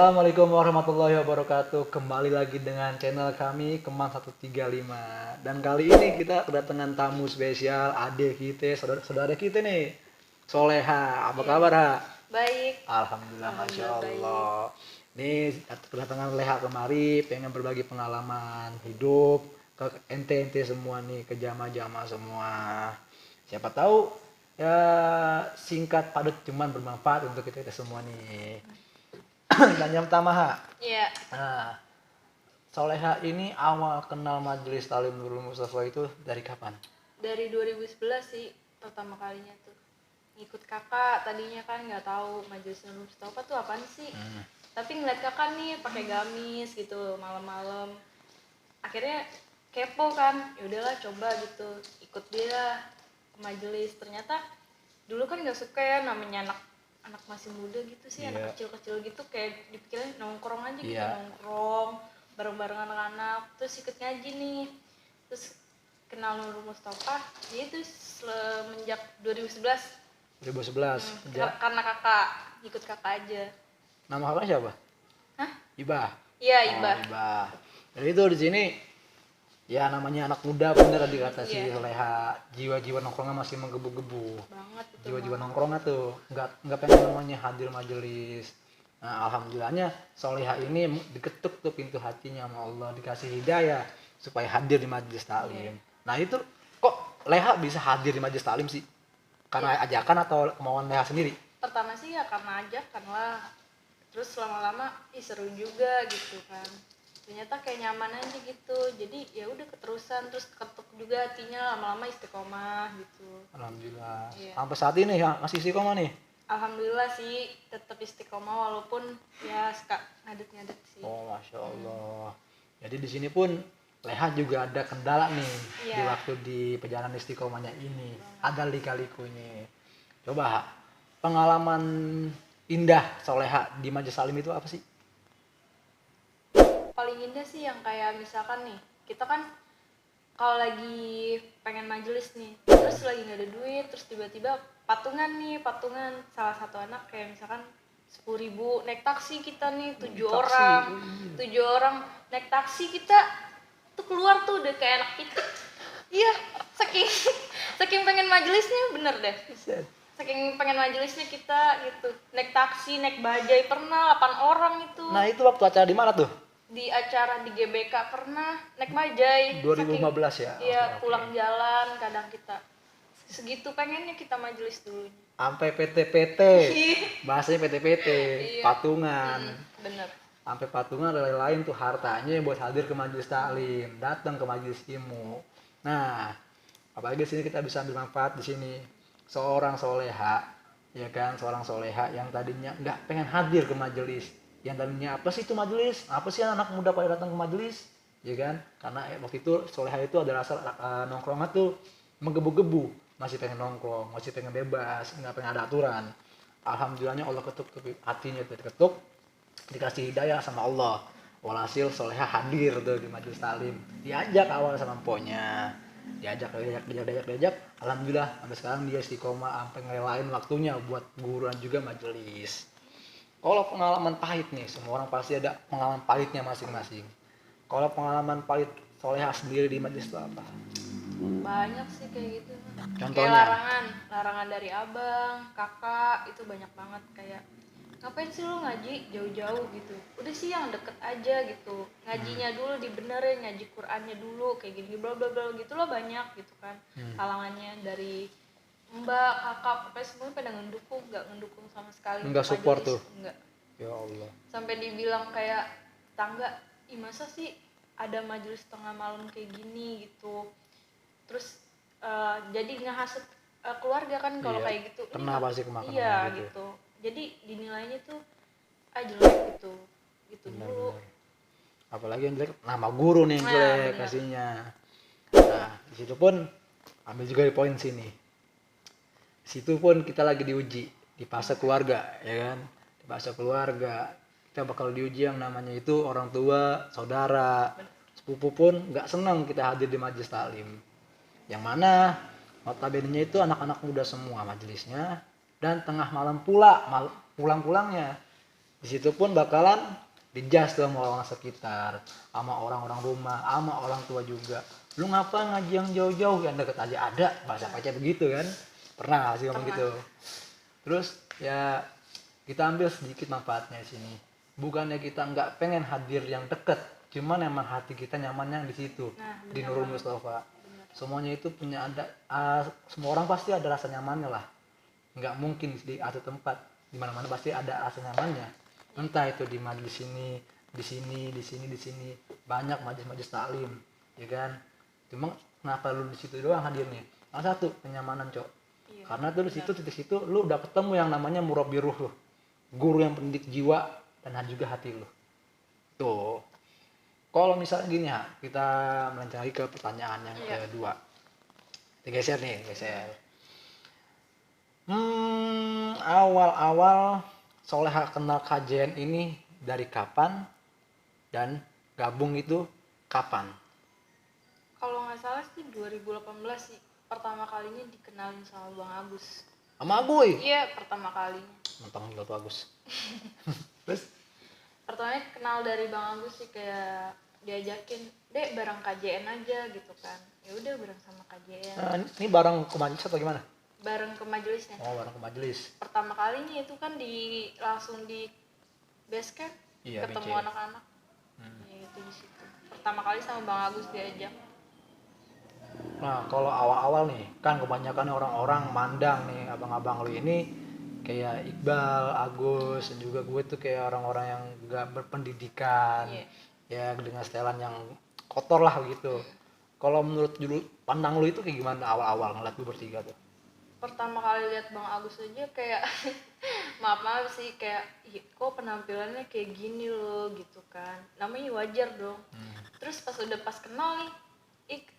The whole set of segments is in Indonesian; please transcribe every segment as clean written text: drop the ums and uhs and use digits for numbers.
Assalamualaikum warahmatullahi wabarakatuh. Kembali lagi dengan channel kami Kemang 135. Dan kali ini kita kedatangan tamu spesial, adik kita, saudara kita nih, Soleha. Apa kabar, Ha? Baik. Alhamdulillah, Masya Alhamdulillah Allah. Ini kedatangan Leha kemari, pengen berbagi pengalaman hidup ke ente-ente semua nih, ke jamaah-jamaah semua. Siapa tahu ya singkat padat cuman bermanfaat untuk kita semua nih. Dan yang pertama, Ha. Iya. Nah, Soleha ini awal kenal Majelis Talim Nurul Mustafa itu dari kapan? Dari 2011 sih pertama kalinya tuh. Ngikut kakak, tadinya kan nggak tahu Majelis Nurul Mustafa tuh apaan sih. Tapi ngeliat kakak nih pakai gamis gitu malam-malam. Akhirnya kepo kan. Ya udahlah coba gitu. Ikut dia ke majelis. Ternyata dulu kan nggak suka ya namanya anak masih muda gitu sih, anak kecil-kecil gitu kayak dipikirin nongkrong aja gitu, nongkrong bareng-bareng anak-anak, terus ikut ngaji nih, terus kenal Nurul Mustafa, jadi itu semenjak 2011. 2011. Karena kakak, ikut kakak aja. Nama kakak siapa? Hah? Ibah. Iya, Ibah. Ibah. Jadi itu di sini ya namanya anak muda, bener tadi kata si Soleha, jiwa-jiwa nongkrongnya masih menggebu-gebu Banget itu. Jiwa-jiwa nongkrongnya tuh nggak pengen namanya hadir majelis. Nah, alhamdulillahnya Soleha ini diketuk tuh pintu hatinya sama Allah, dikasih hidayah supaya hadir di majelis taklim. Nah itu kok Leha bisa hadir di majelis taklim sih? Karena ajakan atau kemauan Leha sendiri? Pertama sih ya karena ajakan lah, terus lama-lama seru juga gitu kan, ternyata kayak nyaman aja gitu, jadi ya udah keterusan, terus ketuk juga hatinya, lama-lama istiqomah gitu. Alhamdulillah. Sampai saat ini ya masih istiqomah nih? Alhamdulillah sih tetap istiqomah walaupun ya suka ngadet-ngadet sih. Oh, Masya Allah. Jadi di sini pun Leha juga ada kendala nih di waktu di perjalanan istiqomahnya ini. Ada lika-likunya. Coba pengalaman indah Soleha di Majelis Talim itu apa sih? Paling indah sih yang kayak misalkan nih, kita kan kalau lagi pengen majelis nih, terus lagi nggak ada duit, terus tiba-tiba patungan salah satu anak kayak misalkan 10.000 naik taksi, kita nih 7 orang naik taksi, kita tuh keluar tuh udah kayak anak kita. Iya, saking pengen majelisnya, bener deh. Saking pengen majelisnya kita gitu, naik taksi, naik bajai pernah 8 orang itu. Nah itu waktu acara di mana tuh? Di acara di GBK pernah naik bajai 2015 ya? Iya, pulang jalan kadang kita segitu pengennya kita majelis dulu. Sampai PT-PT, bahasanya PT-PT, patungan. Bener. Sampai patungan lain tuh hartanya buat hadir ke majelis taklim, datang ke majelis ilmu. Nah, apalagi di sini kita bisa ambil manfaat di sini. Seorang Soleha, ya kan, seorang Soleha yang tadinya nggak pengen hadir ke majelis, yang tadinya apa sih itu majelis, apa sih anak muda pada datang ke majelis, ya kan, karena waktu itu Soleha itu ada rasa nongkrongnya tuh menggebu-gebu, masih pengen nongkrong, masih pengen bebas, nggak pengen ada aturan. Alhamdulillahnya Allah ketuk hatinya, diketuk, dikasih hidayah sama Allah. Walhasil Soleha hadir tuh di majelis talim, diajak awal sama emponya, diajak, alhamdulillah sampai sekarang dia istiqomah sampai ngerelain waktunya buat guruan juga majelis. Kalau pengalaman pahit nih, semua orang pasti ada pengalaman pahitnya masing-masing. Kalau pengalaman pahit Soleha sendiri di majelis itu apa? Banyak sih kayak gitu. Contohnya? Kayak larangan dari abang, kakak, itu banyak banget. Kayak ngapain sih lu ngaji jauh-jauh gitu, udah sih yang deket aja gitu, ngajinya dulu dibenerin, ngaji Qur'annya dulu, kayak gini bla bla bla gitu loh, banyak gitu kan. Halangannya dari mbak, kakak, pokoknya semuanya pada nggak ngedukung sama sekali. Nggak support tuh? Nggak. Ya Allah. Sampai dibilang kayak tangga, masa sih ada majelis tengah malam kayak gini gitu. Terus jadi ngehasut keluarga kan kalau kayak gitu. Pernah pasti kemakan. Iya gitu. Jadi dinilainya tuh jelek gitu dulu. Apalagi yang jelek, nama guru nih yang jelek kasihnya. Nah di situ pun ambil juga di poin sini. Di situ pun kita lagi diuji di fase keluarga, ya kan? Di fase keluarga kita bakal diuji yang namanya itu orang tua, saudara, sepupu pun nggak senang kita hadir di majelis taklim. Yang mana notabene itu anak-anak muda semua majelisnya, dan tengah malam pula pulang-pulangnya. Di situ pun bakalan dijudge tuh sama orang sekitar, sama orang-orang rumah, sama orang tua juga. Lu ngapa ngaji yang jauh-jauh, yang deket aja ada, bahasa pacar begitu kan. Pernah sih ngomong Pernah. gitu. Terus ya kita ambil sedikit manfaatnya di sini. Bukannya kita nggak pengen hadir yang deket, cuman emang hati kita nyamannya di situ, Nah, di benar Nurul banget. Mustafa. Benar. Semuanya itu punya ada, semua orang pasti ada rasa nyamannya lah. Nggak mungkin di satu tempat, di mana-mana pasti ada rasa nyamannya. Entah itu di majelis ini, di sini, di sini, di sini, banyak majelis-majelis taklim, ya kan. Cuma kenapa lu di situ doang hadirnya? Salah satu kenyamanan, Cok. Iya. Karena tuh di situ, titik situ lu udah ketemu yang namanya murabbi ruh lu, guru yang pendidik jiwa dan juga hati lu. Tuh. Kalau misalnya gini ya, kita melanjutkan lagi ke pertanyaan yang kedua. Geser nih, geser. Awal-awal Soleha kenal kajian ini dari kapan dan gabung itu kapan? Kalau nggak salah sih 2018 sih pertama kalinya dikenalin sama Bang Agus. Sama Aguy. Iya, pertama kalinya. Mentang gila tuh Agus. Terus Pertamanya kenal dari Bang Agus sih, kayak diajakin, "Dek, bareng KJN aja," gitu kan. Ya udah, bareng sama KJN. ini bareng ke majelis atau gimana? Bareng ke majelisnya. Oh, bareng ke majelis. Pertama kalinya itu kan langsung di base camp, Iya, ketemu BC. anak-anak. Ya itu di situ. Pertama kali sama Bang Agus diajak. Nah, kalau awal-awal nih, kan kebanyakan orang-orang mandang nih abang-abang lu ini kayak Iqbal, Agus, dan juga gue tuh kayak orang-orang yang gak berpendidikan, ya dengan setelan yang kotor lah gitu. Kalau menurut dulu pandang lu itu kayak gimana awal-awal ngeliat gue bertiga tuh? Pertama kali lihat Bang Agus aja kayak maaf sih, kayak, "Ih, kok penampilannya kayak gini loh," gitu kan. Namanya wajar dong. Terus pas udah pas kenal nih,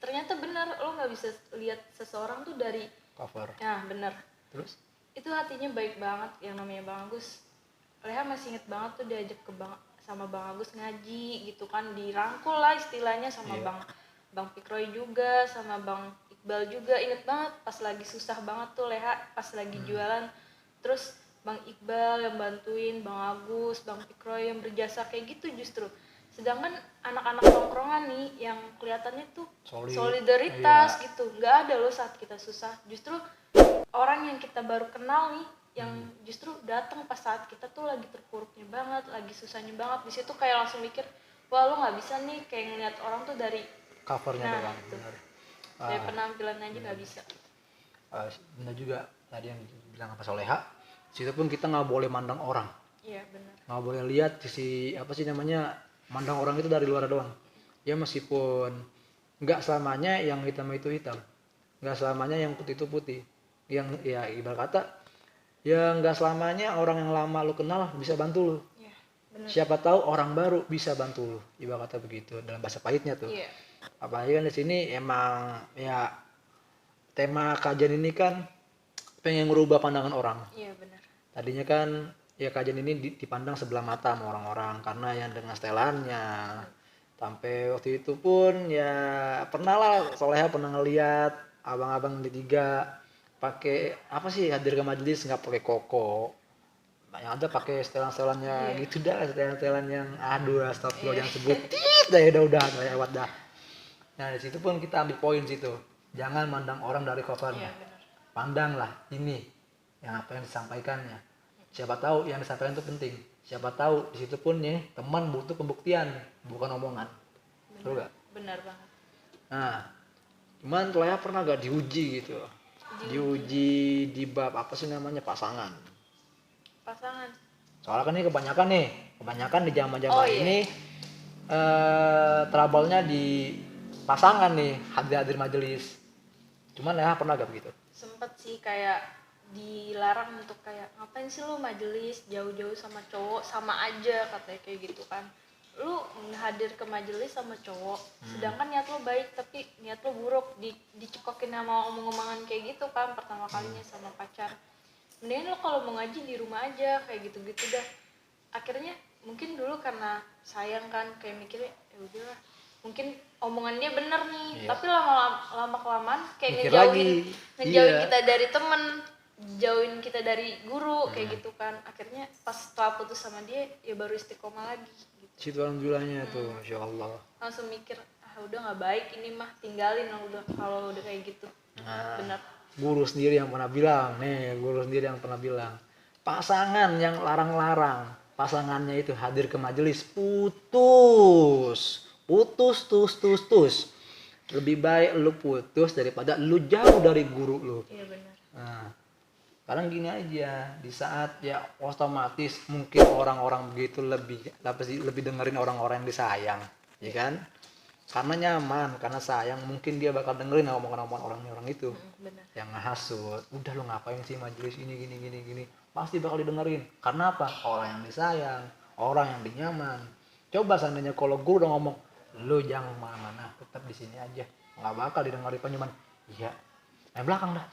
ternyata benar, lo nggak bisa lihat seseorang tuh dari Cover. nah bener, Terus? itu hatinya baik banget yang namanya Bang Agus. Leha masih inget banget tuh diajak sama Bang Agus ngaji gitu kan, dirangkul lah istilahnya sama Bang Fikroy juga, sama Bang Iqbal juga. Inget banget pas lagi susah banget tuh Leha, pas lagi jualan, terus Bang Iqbal yang bantuin, Bang Agus, Bang Fikroy yang berjasa kayak gitu justru. Sedangkan anak-anak tongkrongan nih yang kelihatannya tuh solidaritas gitu, nggak ada loh saat kita susah. Justru orang yang kita baru kenal nih yang justru datang pas saat kita tuh lagi terpuruknya banget, lagi susahnya banget. Di situ kayak langsung mikir, wah lo nggak bisa nih kayak ngeliat orang tuh dari Covernya doang, itu. benar. Dari penampilan aja nggak bisa. Benar juga tadi yang bilang apa Soleha. Situ pun kita nggak boleh mandang orang. Iya benar. Nggak boleh lihat sisi apa sih namanya, mandang orang itu dari luar doang. Ya meskipun nggak selamanya yang hitam itu hitam, nggak selamanya yang putih itu putih. Yang ya ibarat kata, ya nggak selamanya orang yang lama lu kenal bisa bantu lu. Iya benar. Siapa tahu orang baru bisa bantu lu. Ibarat kata begitu dalam bahasa pahitnya tuh. Iya. Apalagi kan di sini emang ya tema kajian ini kan pengen merubah pandangan orang. Iya benar. Tadinya kan ya kajian ini dipandang sebelah mata sama orang-orang karena yang dengan setelannya. Sampai waktu itu pun ya pernah lah Soleha pernah ngeliat abang-abang di tiga pakai apa sih hadir ke majelis nggak pakai koko. Yang ada pakai setelan-setelannya gitu dah, setelan-setelan yang aduh astagfirullah jangan sebut dah ya udah lewat dah. Nah di situ pun kita ambil poin situ, jangan mandang orang dari covernya. Pandanglah ini yang apa yang disampaikannya. Siapa tahu yang disampaikan itu penting. Siapa tahu di situ pun nih teman butuh pembuktian, bukan omongan. Betul gak? Benar banget. Nah, cuman Leha pernah gak diuji gitu? Diuji di bab apa sih namanya pasangan? Pasangan. Soalnya kan ini kebanyakan di zaman-zaman ini trouble-nya di pasangan nih, hadir majelis. Cuman Leha pernah gak begitu? Sempet sih kayak dilarang untuk kayak, ngapain sih lu majelis jauh-jauh sama cowok, sama aja katanya kayak gitu kan. Lu hadir ke majelis sama cowok, sedangkan niat lu baik tapi niat lu buruk, dicekokin sama omong-omongan kayak gitu kan pertama kalinya sama pacar. Mendingan lu kalau mau ngaji di rumah aja kayak gitu-gitu dah. Akhirnya mungkin dulu karena sayang kan kayak mikirnya ya udahlah, mungkin omongan dia bener nih, tapi lama kelamaan kayak ngejauhin kita dari temen. jauhin kita dari guru kayak gitu kan. Akhirnya pas setelah putus sama dia ya baru istiqomah lagi gitu. Situ alhamdulillahnya tuh, Masya Allah. Langsung mikir udah nggak baik ini mah, tinggalin udah kalau udah kayak gitu. Nah, Benar. guru sendiri yang pernah bilang, pasangan yang larang-larang, pasangannya itu hadir ke majelis, putus. Lebih baik lu putus daripada lu jauh dari guru lu. Iya benar. Nah, sekarang gini aja, di saat ya otomatis mungkin orang-orang begitu lebih dengerin orang-orang yang disayang, ya kan? Karena nyaman, karena sayang, mungkin dia bakal dengerin omongan-omongan orang itu. Benar. Yang ngehasut, udah lu ngapain sih majelis ini gini, pasti bakal didengerin. Karena apa? Orang yang disayang, orang yang dinyaman. Coba seandainya kalau guru udah ngomong, lu jangan kemana-mana, tetap di sini aja, nggak bakal didengerin. Cuman iya, main belakang dah.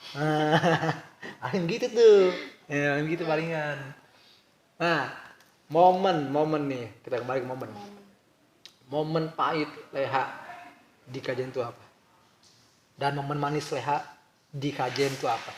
Paling gitu tuh, ya gitu palingan. Nah, momen nih, kita kembali ke momen pahit Leha di kajian itu apa? Dan momen manis Leha di kajian itu apa?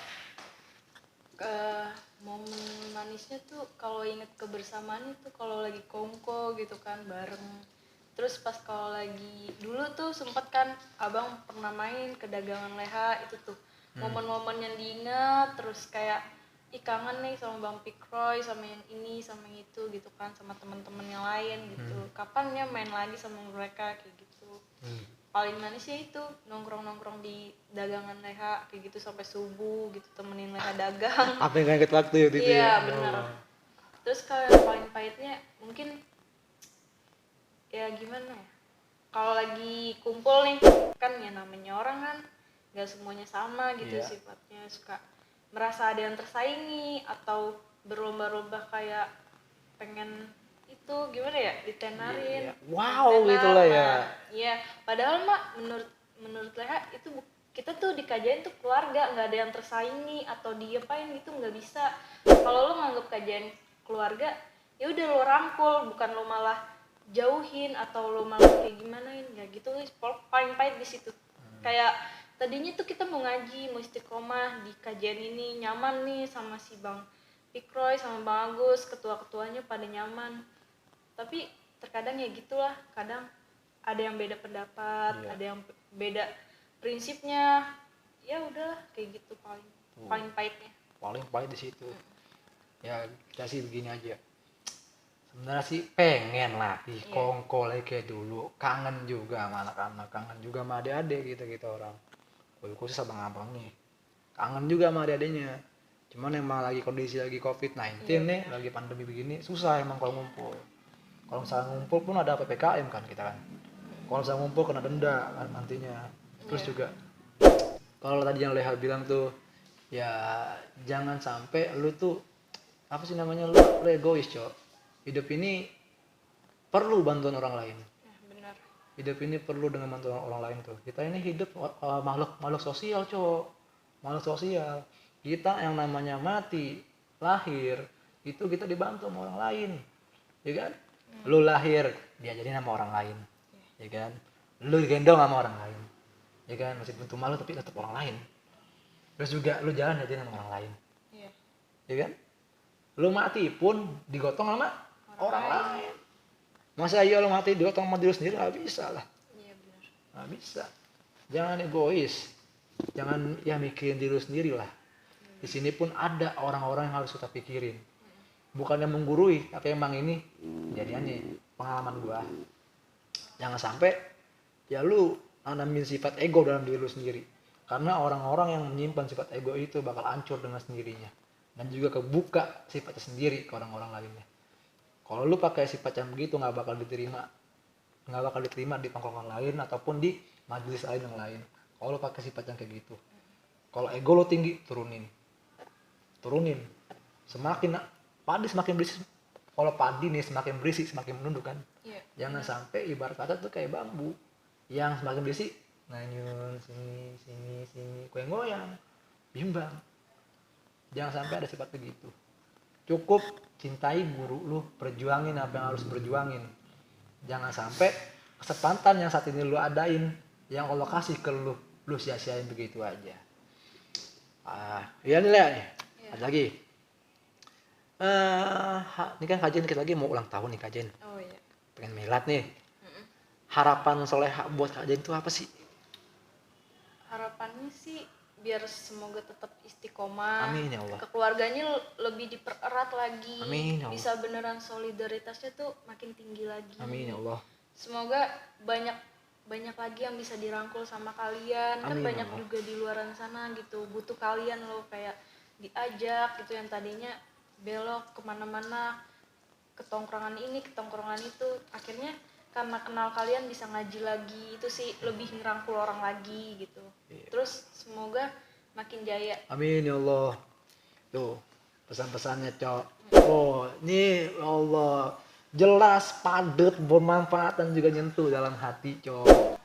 Momen manisnya tuh kalau inget kebersamaan itu kalau lagi kongko gitu kan bareng. Terus pas kalau lagi dulu tuh sempet kan abang pernah main ke dagangan Leha itu tuh. Momen-momen yang diingat terus kayak kangen nih sama Bang Pikroy, sama yang ini, sama yang itu gitu kan, sama teman-teman yang lain gitu. Kapan ya main lagi sama mereka kayak gitu. Paling manis sih itu nongkrong-nongkrong di dagangan Leha kayak gitu sampai subuh gitu, temenin Leha dagang. Apa yang ngangkat waktu itu ya? Iya benar. Terus kalau yang paling pahitnya mungkin ya gimana ya? Kalau lagi kumpul nih kan ya namanya orang kan nggak semuanya sama gitu sifatnya, suka merasa ada yang tersaingi atau berlomba-lomba kayak pengen itu gimana ya ditenarin. Wow gitu lah ya. Iya, padahal mak menurut Leha itu kita tuh di kajian tuh keluarga, nggak ada yang tersaingi atau diapain gitu, nggak bisa. Kalau lo nganggap kajian keluarga ya udah lo rangkul, bukan lo malah jauhin atau lo malah kayak gimanain, nggak gitu. Paling pahit di situ. Kayak tadinya tuh kita mau ngaji, mau istiqomah di kajian ini, nyaman nih sama si Bang Pikroy, sama Bang Agus, ketua-ketuanya pada nyaman. Tapi terkadang ya gitulah, kadang ada yang beda pendapat, ada yang beda prinsipnya. Ya udahlah kayak gitu paling pahitnya. Paling pahit di situ. Ya kita sih begini aja. Sebenarnya sih pengen lah di kongko lagi kayak dulu, kangen juga sama anak-anak, kangen juga sama adik-adik gitu orang. Khusus abang-abang nih, kangen juga sama adik-adiknya. Cuman emang lagi kondisi lagi COVID-19 nih, lagi pandemi begini, susah emang kalau ngumpul. Kalau misalnya ngumpul pun ada PPKM kan kita kan. Kalau misalnya ngumpul kena denda kan nantinya. Terus juga kalau tadi yang Leha bilang tuh, ya jangan sampai lu tuh apa sih namanya, lu egois, Cok. Hidup ini perlu bantuan orang lain. Benar. Hidup ini perlu dengan bantuan orang lain tuh. Kita ini hidup makhluk sosial, Cok. Makhluk sosial. Kita yang namanya mati, lahir, itu kita dibantu sama orang lain. Ya kan? Lu lahir diajarin sama orang lain. Ya kan? Lu digendong sama orang lain. Ya kan? Meskipun cuma lu tapi tetap orang lain. Terus juga lu jalan diajarin sama orang lain. Iya. Ya kan? Lu mati pun digotong sama orang lain. Masa iya lu mati digotong sama diri sendiri? Gak bisa lah. Iya benar. Gak bisa. Jangan egois. Jangan ya mikirin diri lu sendiri lah. Di sini pun ada orang-orang yang harus kita pikirin. Bukannya menggurui, tapi emang ini kejadiannya pengalaman gua. Jangan sampai ya lu nanamin sifat ego dalam diri lu sendiri. Karena orang-orang yang menyimpan sifat ego itu bakal hancur dengan sendirinya. Dan juga kebuka sifatnya sendiri ke orang-orang lainnya. Kalau lu pakai sifat yang begitu nggak bakal diterima di tongkrongan lain ataupun di majelis lain yang lain. Kalau lu pakai sifat yang kayak gitu, kalau ego lu tinggi, turunin. Semakin padi semakin berisik. Kalau padi nih semakin berisik semakin menunduk kan. Jangan sampai ibarat kata tuh kayak bambu yang semakin berisik nganyun sini goyang bimbang. Jangan sampai ada sifat begitu. Cukup cintai guru lu, perjuangin apa yang harus berjuangin. Jangan sampai kesempatan yang saat ini lu adain, yang Allah kasih ke lu sia-siain begitu aja. Iya nih. Ada lagi. Ini kan kajian kita lagi mau ulang tahun nih kajian. Oh iya. Pengen milad nih. Mm-mm. Harapan soleha buat kajian itu apa sih? Harapannya sih biar semoga tetap istiqomah. Amin ya Allah. Keluarganya lebih dipererat lagi. Amin ya Allah. Bisa beneran solidaritasnya tuh makin tinggi lagi. Amin ya Allah. Semoga banyak lagi yang bisa dirangkul sama kalian. Kan Amin, banyak Allah. juga di luaran sana gitu. Butuh kalian loh, kayak diajak gitu, yang tadinya belok kemana-mana, ke tongkrongan ini, ke tongkrongan itu. Akhirnya karena kenal kalian bisa ngaji lagi. Itu sih lebih ngerangkul orang lagi gitu. Iya. Terus semoga makin jaya. Amin ya Allah. Tuh pesan-pesannya Cok. Oh ini ya Allah jelas, padat, bermanfaat dan juga nyentuh dalam hati Cok.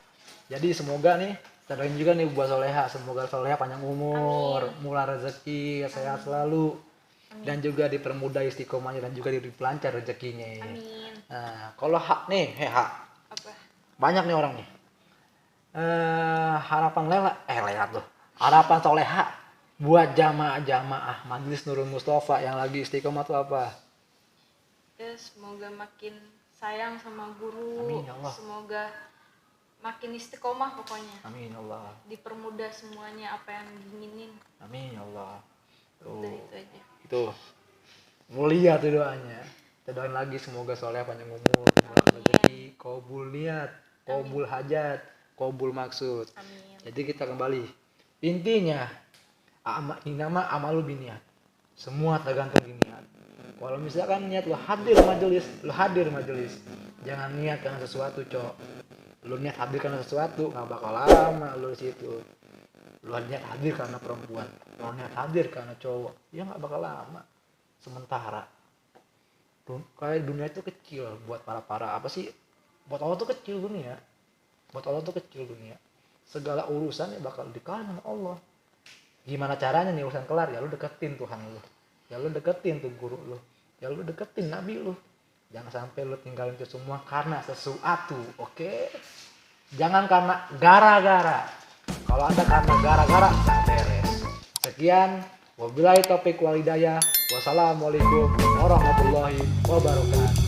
Jadi semoga nih kita doain juga nih buat soleha, semoga soleha panjang umur, murah rezeki, sehat selalu. Amin. Dan juga dipermudah istiqomahnya dan juga diperlancar rezekinya. Amin. Nah kalau hak nih, hak Apa? banyak nih orang nih. Harapan lewat tuh. Harapan soleha buat jamaah Majelis Nurul Mustafa yang lagi istiqomah tuh apa? Ya, semoga makin sayang sama guru. Amin ya Allah. Semoga makin istiqomah pokoknya. Amin ya Allah. Dipermudah semuanya apa yang diinginin. Amin ya Allah. Tuh. Udah itu aja. Itu mulia tuh doanya. Kita doain lagi semoga soleh panjang umur, murah rezeki, qabul niat, qabul hajat, qabul maksud. Amin. Jadi kita kembali. Intinya inama amalu biniat. Semua tergantung di niat. Kalau misalkan niat lo hadir majelis. Jangan niat karena sesuatu, Cok. Lo niat hadir karena sesuatu, nggak bakal lama lo di situ. Lo niat hadir karena perempuan, lo niat hadir karena cowok, ya nggak bakal lama. Sementara kayak dunia itu kecil buat para apa sih, buat Allah tuh kecil dunia, segala urusan ya bakal dikalah sama Allah. Gimana caranya nih urusan kelar? Ya lu deketin Tuhan lu, ya lu deketin tuh guru lu, ya lu deketin nabi lu. Jangan sampai lu tinggalin itu semua karena sesuatu, oke? Jangan karena gara-gara. Kalau Anda karena gara-gara nggak beres. Sekian, wabillahi taufiq wal hidayah. Wassalamualaikum warahmatullahi wabarakatuh.